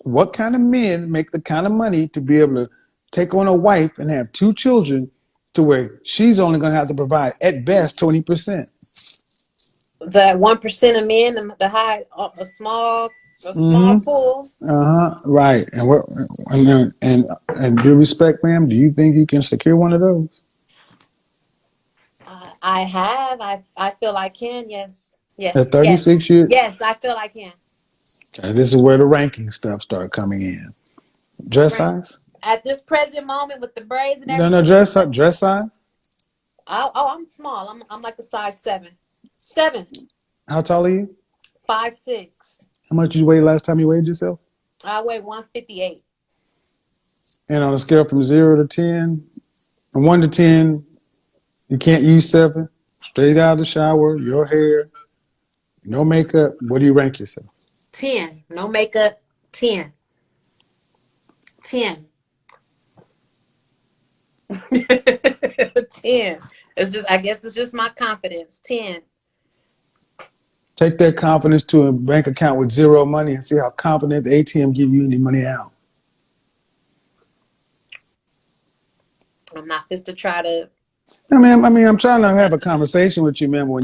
what kind of men make the kind of money to be able to take on a wife and have 2 children to where she's only going to have to provide at best 20%? The 1% of men, the high, a small pool. Right. And due respect, ma'am, do you think you can secure one of those? I have. I feel I can. Yes. At Yes. 36 years? Yes, I feel I can. Okay, this is where the ranking stuff start coming in. Dress Right. size? At this present moment with the braids and No, everything. dress size? I'm small. I'm like a size 7. 7. How tall are you? 5'6". How much did you weigh last time you weighed yourself? I weigh 158. And on a scale from 0 to 10, from 1 to 10, you can't use 7. Straight out of the shower, your hair, no makeup. What do you rank yourself? 10. No makeup. 10. 10. 10. It's just, I guess it's just my confidence. 10. Take that confidence to a bank account with 0 money and see how confident the ATM give you any money out. I'm not just to try to. I mean, I'm trying to have a conversation with you, man. When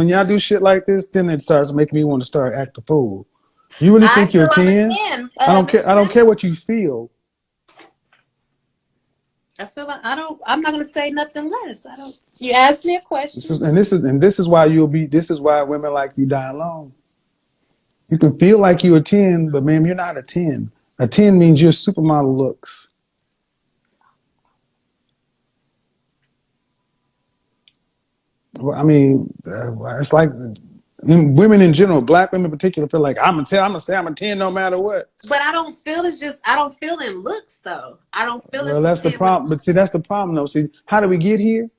y'all do shit like this, then it starts making me want to start act a fool. You really think you're 10? I don't care what you feel. I feel like I'm not gonna say nothing less. You asked me a question. This is why women like you die alone. You can feel like you're a 10, but ma'am, you're not a 10. A 10 means you're supermodel looks. Well, I mean, it's like women in general, black women in particular, feel like I'm gonna say I'm a 10 no matter what. But I don't feel I don't feel in looks though. I don't feel. Well, that's the problem. But see, that's the problem though. See, how do we get here?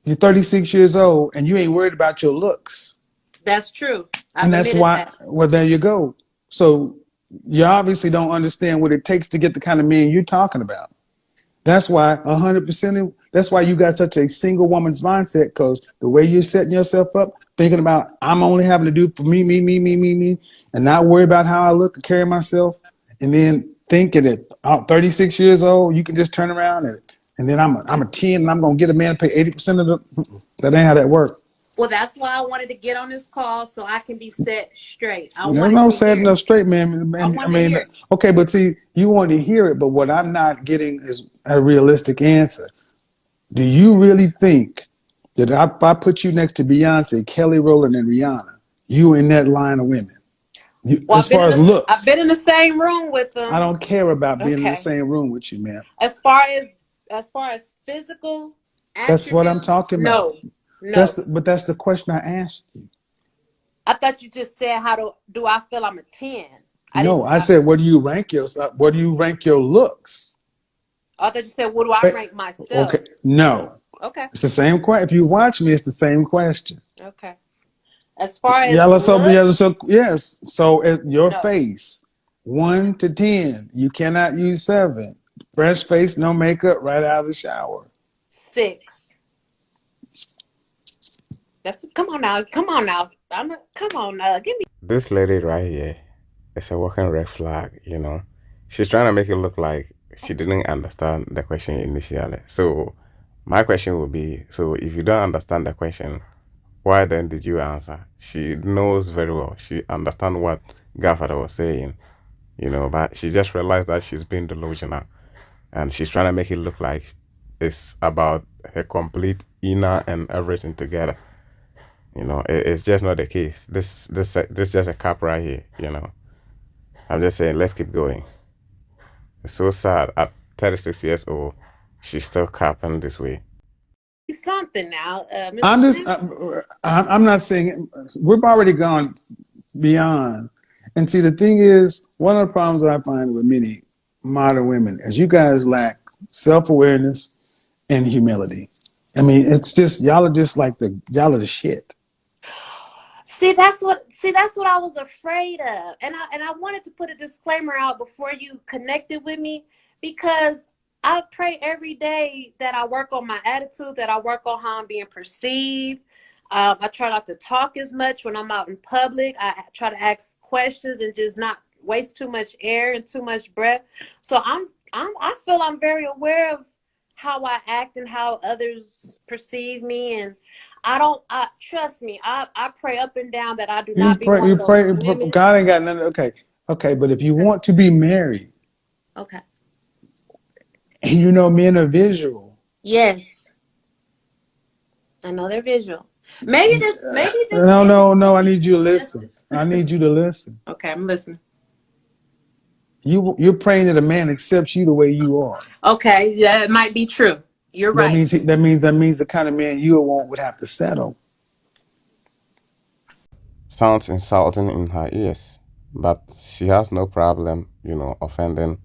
You're 36 years old and you ain't worried about your looks. That's true. And that's why. Well, there you go. So you obviously don't understand what it takes to get the kind of man you're talking about. That's why 100%. That's why you got such a single woman's mindset, because the way you're setting yourself up, thinking about I'm only having to do for me, and not worry about how I look and carry myself, and then thinking that I'm 36 years old, you can just turn around and then I'm a 10 and I'm gonna get a man to pay 80% of the. That ain't how that works. Well, that's why I wanted to get on this call so I can be set straight. There's no setting up straight, man. I mean, okay, but see, you want to hear it, but what I'm not getting is a realistic answer. Do you really think that if I put you next to Beyonce, Kelly Rowland, and Rihanna, you in that line of women? As far as looks, I've been in the same room with them. I don't care about being in the same room with you, man. As far as physical attributes, that's what I'm talking about. No. But that's the question I asked you. I thought you just said, how do I feel I'm a 10? I said, what do you rank yourself? What do you rank your looks? I thought you said, what do I rank myself? Okay, no. Okay. It's the same question. If you watch me, it's the same question. Okay. As far as yes. So at your face, 1 to 10, you cannot use 7. Fresh face, no makeup, right out of the shower. 6. Come on now. Come on now. Give me. This lady right here is a walking red flag, you know. She's trying to make it look like she didn't understand the question initially. So my question would be, so if you don't understand the question, why then did you answer? She knows very well. She understands what Godfather was saying, you know, but she just realized that she's being delusional. And she's trying to make it look like it's about her complete inner and everything together. You know, it's just not the case. This just a cap right here, you know. I'm just saying, let's keep going. It's so sad. At 36 years old, she's still capping this way. Something now. I'm not saying we've already gone beyond. And see, the thing is, one of the problems I find with many modern women is you guys lack self-awareness and humility. I mean, it's just y'all are just like y'all are the shit. See, that's what I was afraid of. And I wanted to put a disclaimer out before you connected with me, because I pray every day that I work on my attitude, that I work on how I'm being perceived. I try not to talk as much when I'm out in public. I try to ask questions and just not waste too much air and too much breath. So I feel I'm very aware of how I act and how others perceive me, and I trust me. I pray up and down that I do not be one You of those pray. women. God ain't got nothing. Okay. But if you want to be married, Okay. and you know men are visual. Yes, I know they're visual. Maybe this. No. I need you to listen. I need you to listen. Okay, I'm listening. You're praying that a man accepts you the way you are. Okay, that might be true. You're right. That means the kind of man you would have to settle. Sounds insulting in her ears, but she has no problem, offending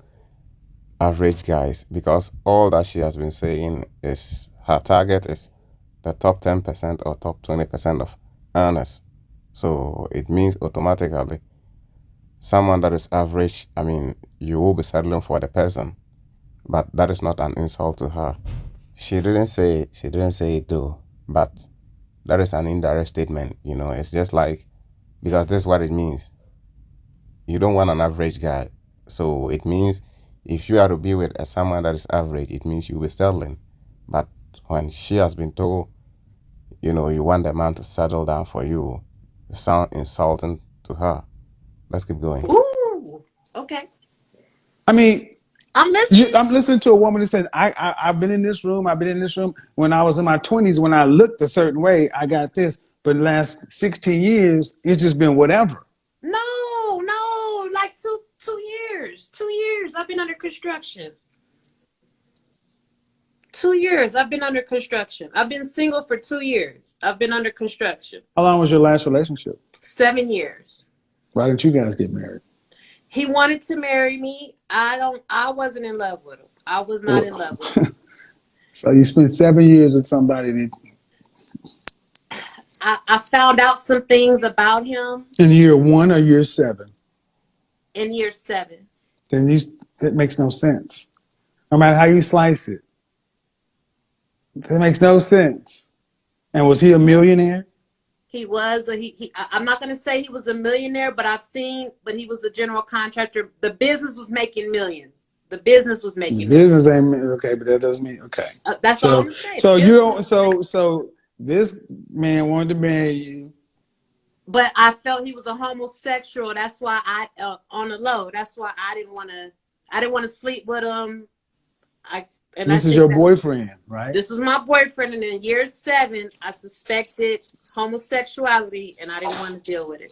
average guys, because all that she has been saying is her target is the top 10% or top 20% of earners. So it means automatically someone that is average, you will be settling for the person, but that is not an insult to her. She didn't say it though, but that is an indirect statement. It's just like, because this is what it means. You don't want an average guy. So it means if you are to be with someone that is average, it means you'll be settling. But when she has been told, you want the man to settle down for you, it sounds insulting to her. Let's keep going. Ooh, okay. I'm listening. I'm listening to a woman that says, I've been in this room. I've been in this room when I was in my 20s. When I looked a certain way, I got this. But the last 16 years, it's just been whatever. No, like 2 years. 2 years. I've been under construction. 2 years. I've been under construction. I've been single for 2 years. I've been under construction. How long was your last relationship? 7 years. Why did you guys get married? He wanted to marry me. I wasn't in love with him. I was not in love with him. So you spent 7 years with somebody that I found out some things about him. In year 1 or year 7? In year 7. Then that makes no sense. No matter how you slice it. That makes no sense. And was he a millionaire? He was. I'm not going to say he was a millionaire, but he was a general contractor. The business was making millions. The business was making business ain't okay, but that doesn't mean okay. That's all I'm saying. So you don't. So this man wanted to marry you, but I felt he was a homosexual. That's why on the low. That's why I didn't want to sleep with him. This is your boyfriend, right? This was my boyfriend, and in year 7, I suspected homosexuality, and I didn't want to deal with it.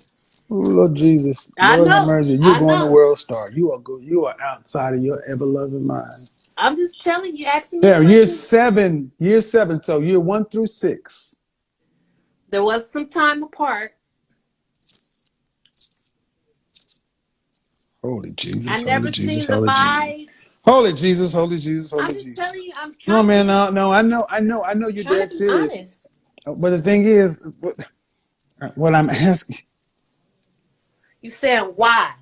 Oh, Lord Jesus, Lord have mercy. You're going to World Star. You are good. You are outside of your ever-loving mind. I'm just telling you. Asking me. Yeah, year 7. So year 1 through 6. There was some time apart. Holy Jesus! I never seen the vibes. Holy Jesus, holy Jesus, holy Jesus. I'm just telling you, I'm trying. No, man, no, I know you're dead serious. Honest. But the thing is, what I'm asking. You said why?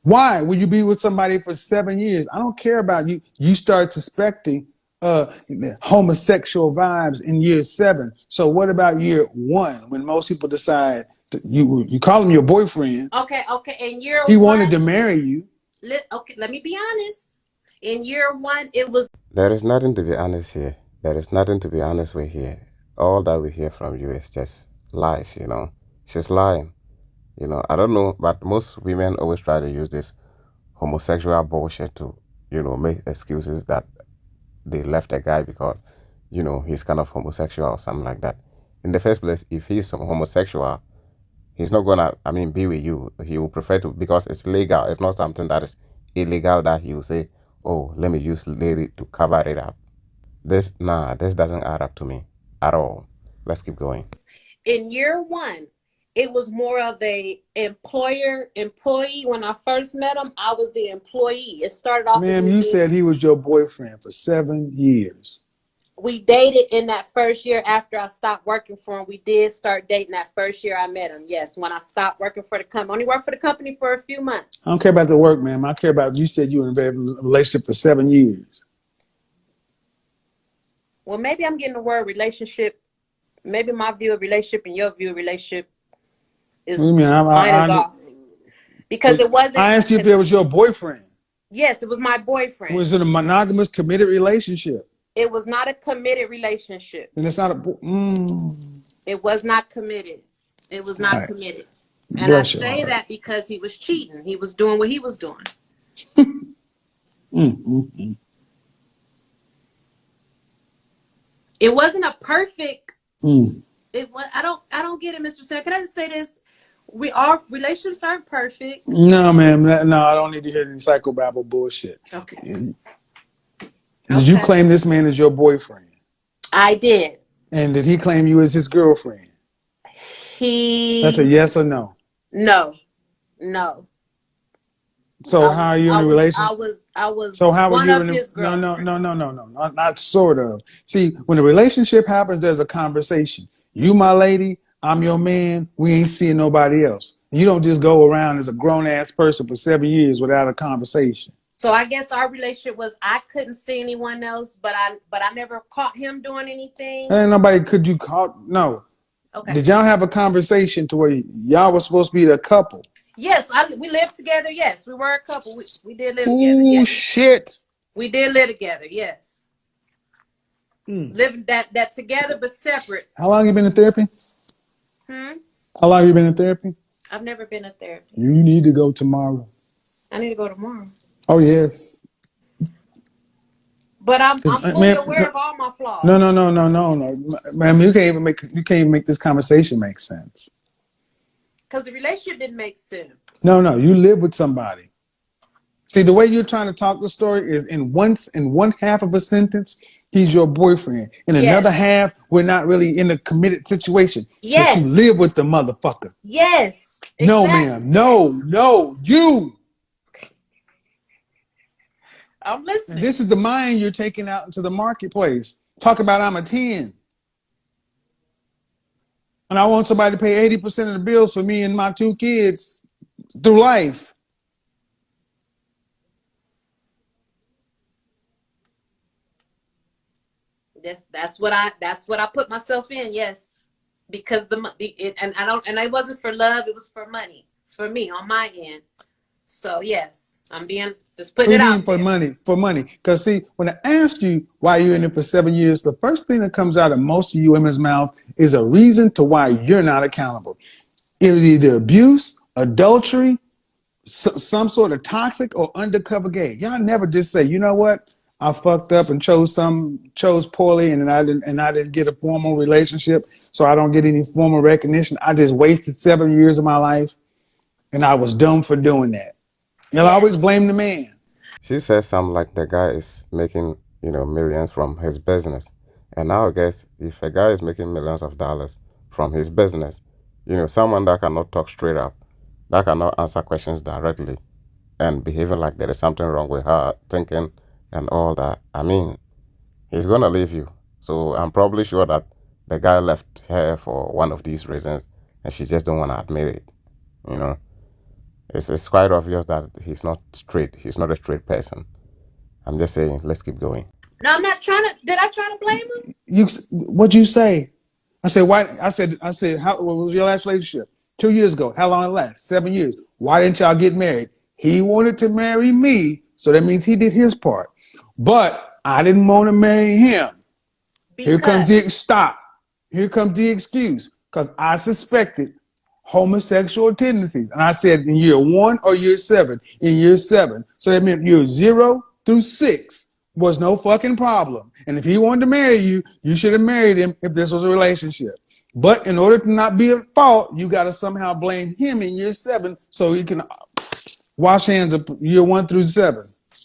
Why would you be with somebody for 7 years? I don't care about you. You start suspecting homosexual vibes in year 7. So what about year 1 when most people decide you call him your boyfriend? Okay. In year 1, he wanted to marry you. Let me be honest. In year 1, it was. There is nothing to be honest here. There is nothing to be honest with here. All that we hear from you is just lies, She's lying. I don't know, but most women always try to use this homosexual bullshit to, make excuses that they left a guy because, he's kind of homosexual or something like that. In the first place, if he's homosexual, he's not gonna, be with you. He will prefer to, because it's legal. It's not something that is illegal that he will say, oh, let me use lady to cover it up. This doesn't add up to me at all. Let's keep going. In year 1, it was more of a employer-employee. When I first met him, I was the employee. It started off. Ma'am, you said he was your boyfriend for 7 years. We dated in that first year after I stopped working for him. We did start dating that first year I met him. Yes, when I stopped working for the company. Only worked for the company for a few months. I don't care about the work, ma'am. I care about, you said you were in a relationship for 7 years. Well, maybe I'm getting the word relationship. Maybe my view of relationship and your view of relationship is mine is off. because it wasn't. I asked you if it was your boyfriend. Yes, it was my boyfriend. Was it a monogamous, committed relationship? It was not a committed relationship. And it's not a. It was not committed. It was not Right. committed. And Bless I your say heart. that because he was cheating. He was doing what he was doing. It wasn't a perfect. It was. I don't get it, Mr. Senator. Can I just say this? Our relationships aren't perfect. No, ma'am. No, I don't need to hear any psychobabble bullshit. Okay. Did you claim this man as your boyfriend? I did. And did he claim you as his girlfriend? That's a yes or no. No. So how are you in a relationship? I was. So how are you in his no, not sort of. See, when a relationship happens, there's a conversation. You, my lady, I'm your man. We ain't seeing nobody else. You don't just go around as a grown ass person for 7 years without a conversation. So I guess our relationship was I couldn't see anyone else, but I never caught him doing anything. Ain't nobody could you call no. Okay. Did y'all have a conversation to where y'all were supposed to be the couple? Yes, we lived together. Yes, we were a couple. We did live together. Ooh, Yes. shit. We did live together. Yes. Living that together but separate. How long you been in therapy? How long you been in therapy? I've never been in therapy. You need to go tomorrow. I need to go tomorrow. Oh yes. But I'm fully aware of all my flaws. No. Man, you can't even make this conversation make sense. Because the relationship didn't make sense. No, you live with somebody. See, the way you're trying to talk the story is in one half of a sentence, he's your boyfriend. In another half, we're not really in a committed situation. Yes. But you live with the motherfucker. Yes. Exactly. No, ma'am. No, you. I'm listening. This is the mind you're taking out into the marketplace. Talk about I'm a 10. And I want somebody to pay 80% of the bills for me and my 2 kids through life. That's what I put myself in. Yes, because it wasn't for love. It was for money for me on my end. So yes, I'm just putting it out for there. For money. Because see, when I asked you why you're in it for 7 years, the first thing that comes out of most of you women's mouth is a reason to why you're not accountable. It's either abuse, adultery, some sort of toxic or undercover gay. Y'all never just say, you know what? I fucked up and chose poorly, and I didn't get a formal relationship, so I don't get any formal recognition. I just wasted 7 years of my life, and I was dumb for doing that. You'll always blame the man. She says something like the guy is making, millions from his business. And now I guess if a guy is making millions of dollars from his business, someone that cannot talk straight up, that cannot answer questions directly, and behaving like there is something wrong with her thinking and all that, I mean, he's going to leave you. So I'm probably sure that the guy left her for one of these reasons, and she just don't want to admit it, It's quite obvious that he's not straight. He's not a straight person. I'm just saying, let's keep going. No, I'm not trying to. Did I try to blame him? What'd you say? I said, why? I said, what was your last relationship? 2 years ago. How long it last? 7 years. Why didn't y'all get married? He wanted to marry me, so that means he did his part. But I didn't want to marry him. Here comes the excuse. Because I suspected homosexual tendencies. And I said in year 1 or year 7. In year 7. So that meant year 0 through 6 was no fucking problem. And if he wanted to marry you, you should have married him if this was a relationship. But in order to not be at fault, you got to somehow blame him in year 7 so he can wash hands of year 1 through 7.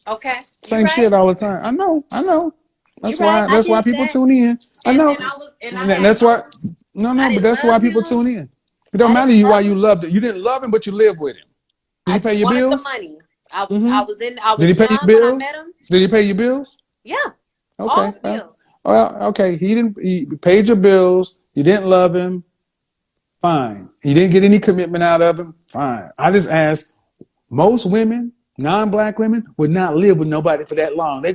Okay. Same shit all the time. I know. That's why people tune in. I know. That's why. No, but that's why people tune in. It don't matter why you loved it. You didn't love him, but you lived with him. Did he pay your bills? The money. I was Did he pay your bills? When I met him. Did he pay your bills? Yeah. Okay. All bills. Well, okay. He paid your bills. You didn't love him. Fine. You didn't get any commitment out of him. Fine. I just asked. Most women, non-black women, would not live with nobody for that long.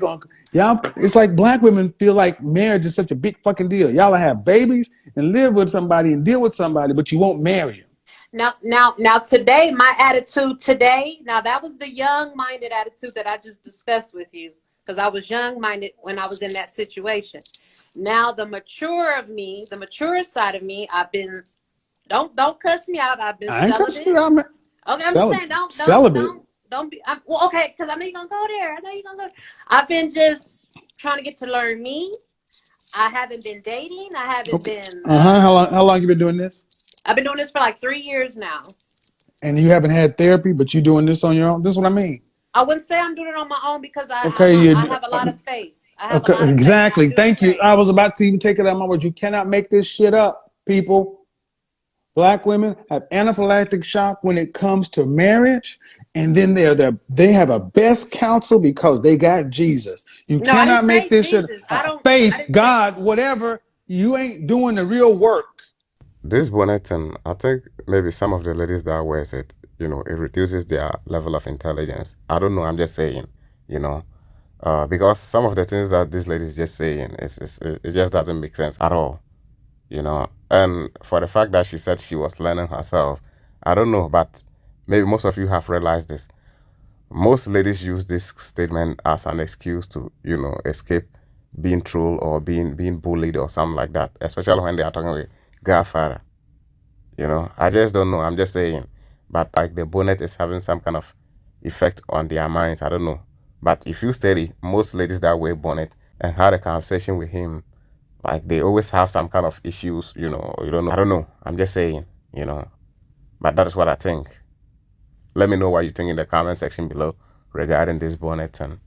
Y'all. It's like black women feel like marriage is such a big fucking deal. Y'all have babies and live with somebody and deal with somebody, but you won't marry them. Now today, my attitude today, now that was the young-minded attitude that I just discussed with you, because I was young-minded when I was in that situation. Now the mature of me, the mature side of me, I've been, don't cuss me out. I've been I ain't celibate. cussing you out, man. Okay, I'm just saying, Celibate. don't be, well, okay, because I know you're gonna go there. I know you're gonna go. I've been just trying to get to learn me. I haven't been dating. I haven't been. How long you been doing this? I've been doing this for like 3 years now. And you haven't had therapy, but you doing this on your own. This is what I mean. I wouldn't say I'm doing it on my own because I have a lot of faith. I have a lot of exactly. faith. Thank you. I was about to even take it out of my words. You cannot make this shit up, people. Black women have anaphylactic shock when it comes to marriage, and then they have a best counsel because they got Jesus. You cannot make this shit up. Faith, God, whatever. You ain't doing the real work. This bonnet, and I think maybe some of the ladies that wears it, you know, it reduces their level of intelligence. I don't know. I'm just saying, you know, because some of the things that this lady is just saying, it just doesn't make sense at all, you know. And for the fact that she said she was learning herself, I don't know, but maybe most of you have realized this. Most ladies use this statement as an excuse to, you know, escape being trolled or being bullied or something like that, especially when they are talking with Godfather. You know, I just don't know. I'm just saying. But like the bonnet is having some kind of effect on their minds. I don't know. But if you study most ladies that wear bonnet and had a conversation with him, like they always have some kind of issues, you know, you don't know. I don't know. I'm just saying, you know. But that is what I think. Let me know what you think in the comment section below regarding this bonnet. And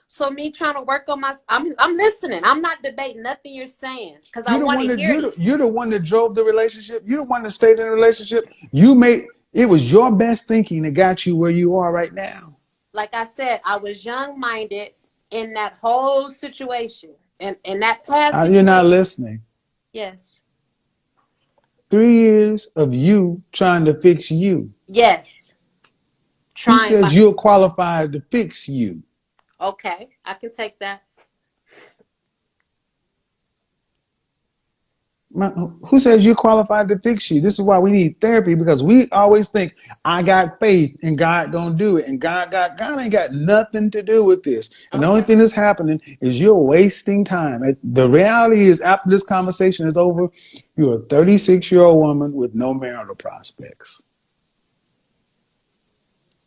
so me trying to work on I'm listening. I'm not debating nothing you're saying because I want to hear you. You're the one that drove the relationship. You're the one that stayed in the relationship. It was your best thinking that got you where you are right now. Like I said, I was young-minded in that whole situation. And in that past situation. You're not listening. Yes. 3 years of you trying to fix you. Yes. Who says you're qualified to fix you? Okay, I can take that. Who says you're qualified to fix you? This is why we need therapy, because we always think I got faith and God gonna do it, and God ain't got nothing to do with this. And the only thing that's happening is you're wasting time. The reality is, after this conversation is over, you're a 36-year-old woman with no marital prospects.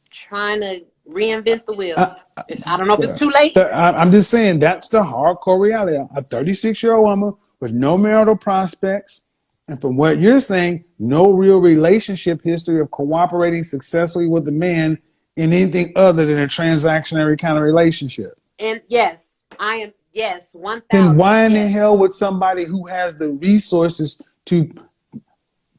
Trying to reinvent the wheel. I don't know if it's too late. I'm just saying that's the hardcore reality. A 36-year-old woman with no marital prospects, and from what you're saying, no real relationship history of cooperating successfully with a man in anything other than a transactionary kind of relationship. And yes, I am. Yes, 1,000. Then why in the hell would somebody who has the resources to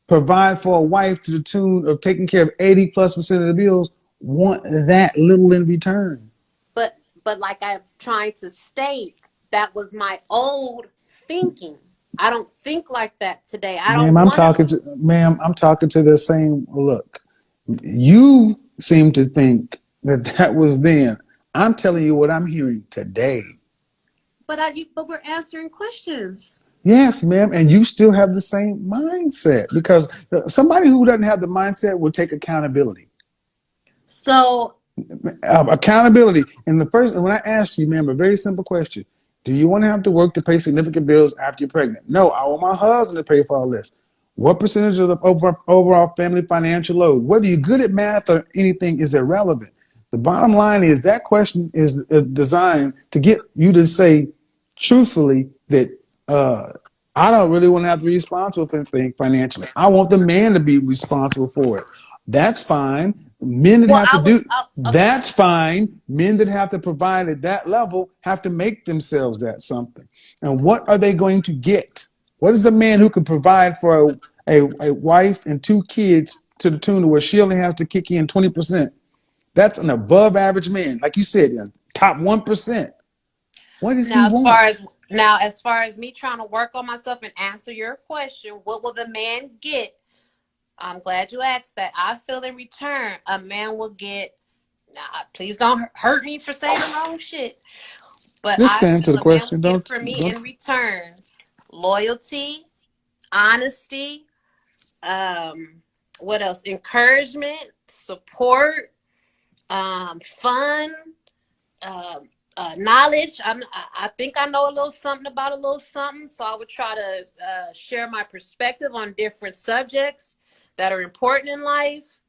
provide for a wife to the tune of taking care of 80+% of the bills want that little in return? But like I'm trying to state, that was my old thinking. I don't think like that today. Ma'am, I'm talking to the same look. You seem to think that was then. I'm telling you what I'm hearing today. But we're answering questions. Yes, ma'am, and you still have the same mindset, because somebody who doesn't have the mindset will take accountability. So accountability. And when I asked you, ma'am, a very simple question: do you want to have to work to pay significant bills after you're pregnant? No, I want my husband to pay for all this. What percentage of the overall family financial load? Whether you're good at math or anything is irrelevant. The bottom line is that question is designed to get you to say truthfully that I don't really want to have to be responsible for anything financially. I want the man to be responsible for it. That's fine. Men that that's fine. Men that have to provide at that level have to make themselves that something. And what are they going to get? What is a man who can provide for a wife and 2 kids to the tune of where she only has to kick in 20%? That's an above average man. Like you said, top 1%. What is he want? As far as me trying to work on myself and answer your question, what will the man get? I'm glad you asked that. I feel in return, a man will get, please don't hurt me for saying the wrong shit. But just answer the question. Don't for me in return, loyalty, honesty, What else? Encouragement, support, fun, uh, knowledge. I think I know a little something about a little something, so I would try to share my perspective on different subjects that are important in life.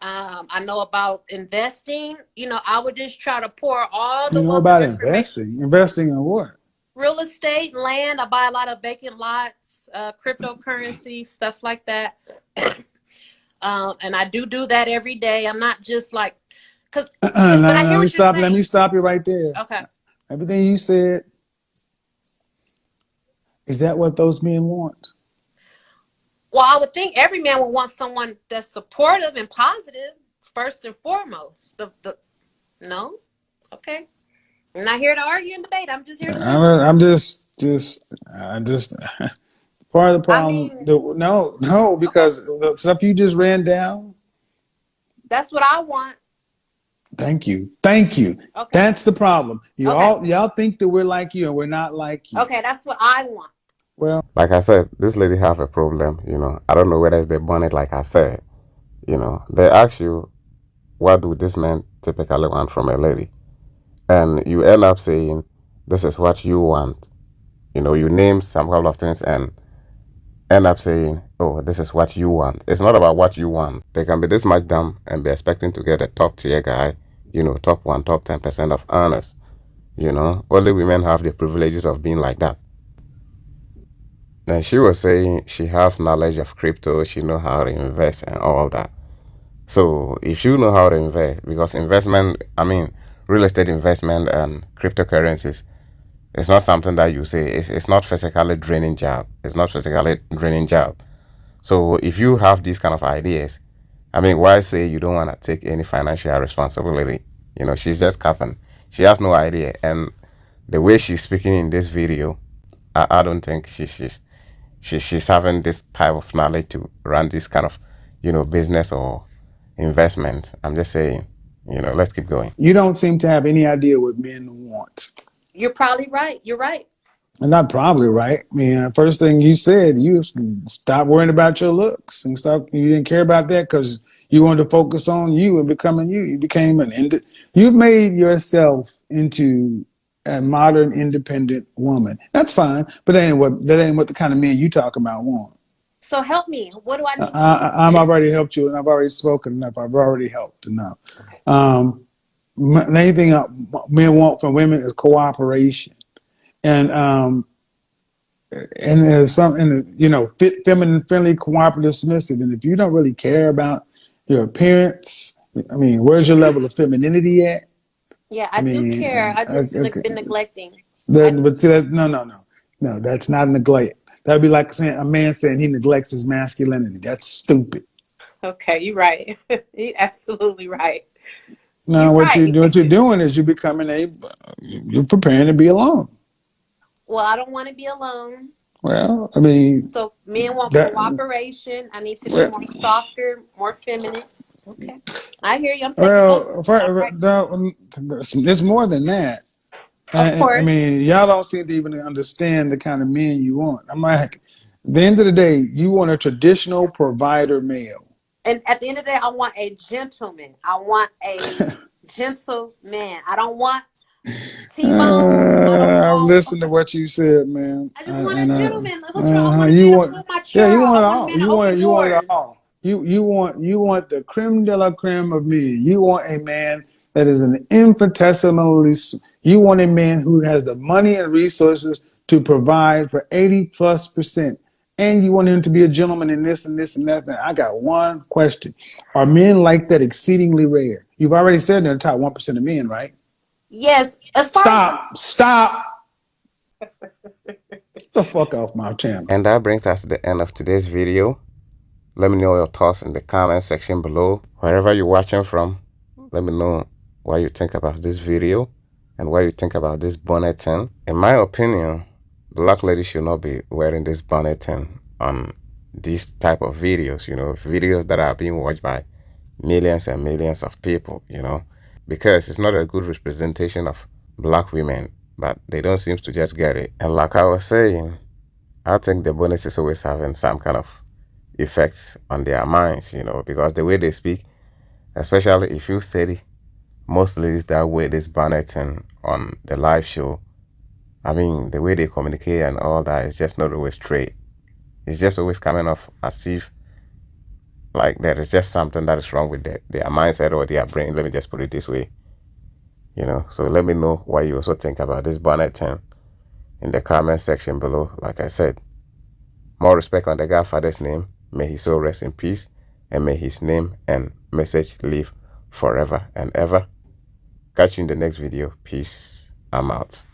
I know about investing. I would just try to pour all You the know wealth of about information. investing? Investing in what? Real estate, land. I buy a lot of vacant lots, cryptocurrency, stuff like that. And I do that every day. I'm not just like, but I hear what you're saying. Let me stop you right there. Okay. Everything you said, is that what those men want? Well, I would think every man would want someone that's supportive and positive first and foremost. No, okay. I'm not here to argue and debate. I'm just here to listen. I'm just part of the problem. No, because the stuff you just ran down. That's what I want. Thank you. Okay. That's the problem. Y'all think that we're like you and we're not like you. Okay, that's what I want. Well, like I said, this lady have a problem. I don't know whether it's the bonnet. Like I said, they ask you, what do this man typically want from a lady, and you end up saying, this is what you want. You name some couple of things and end up saying, oh, this is what you want. It's not about what you want. They can be this much dumb and be expecting to get a top tier guy, top 1, top 10% of earners. Only women have the privileges of being like that. And she was saying she have knowledge of crypto, she know how to invest and all that. So if you know how to invest, because real estate investment and cryptocurrencies, it's not something that you say, it's not physically draining job. So if you have these kind of ideas, why say you don't want to take any financial responsibility? She's just capping. She has no idea. And the way she's speaking in this video, I don't think she's having this type of knowledge to run this kind of, business or investment. I'm just saying, let's keep going. You don't seem to have any idea what men want. You're probably right. You're right. I'm not probably right. First thing you said, you stop worrying about your looks and you didn't care about that because you wanted to focus on you and becoming you. You became you've made yourself into a modern, independent woman. That's fine, but that ain't what the kind of men you talk about want. So help me. What do I need? I've already helped you, and I've already spoken enough. I've already helped enough. Okay. The main thing men want from women is cooperation, and there's something, fit, feminine, friendly, cooperative, submissive. And if you don't really care about your appearance, where's your level of femininity at? Yeah, I do care. I just been neglecting. But no, that's not neglect. That'd be like a man saying he neglects his masculinity. That's stupid. Okay, you're right. You're absolutely right. No, what you're doing is you're preparing to be alone. Well, I don't want to be alone. Well, so men want cooperation. I need to be more softer, more feminine. Okay, I hear you. I'm taking notes. There's more than that. Of course. Y'all don't seem to even understand the kind of men you want. I'm like, at the end of the day, you want a traditional provider male. And at the end of the day, I want a gentleman. I want a gentleman. I don't want I've listened to what you said, man. I just want a gentleman. You want it all. You want it all. You want the creme de la creme of men. You want a man that is an infinitesimally. You want a man who has the money and resources to provide for 80+%. And you want him to be a gentleman in this and this and that. I got one question. Are men like that exceedingly rare? You've already said they're the top 1% of men, right? Yes. Stop. Get the fuck off my channel. And that brings us to the end of today's video. Let me know your thoughts in the comment section below. Wherever you're watching from, let me know what you think about this video and what you think about this bonnet thing. In my opinion, black ladies should not be wearing this bonnet thing on these type of videos, videos that are being watched by millions and millions of people, because it's not a good representation of black women, but they don't seem to just get it. And like I was saying, I think the bonnet is always having some kind of, effect on their minds, you know, because the way they speak, especially if you study most ladies that wear this bonnet and on the live show, I mean, the way they communicate and all that is just not always straight. It's just always coming off as if like there is just something that is wrong with their mindset or their brain. Let me just put it this way, you know. So let me know what you also think about this bonnet thing in the comment section below. Like I said, more respect on the Godfather's name. May his soul rest in peace, and may his name and message live forever and ever. Catch you in the next video. Peace. I'm out.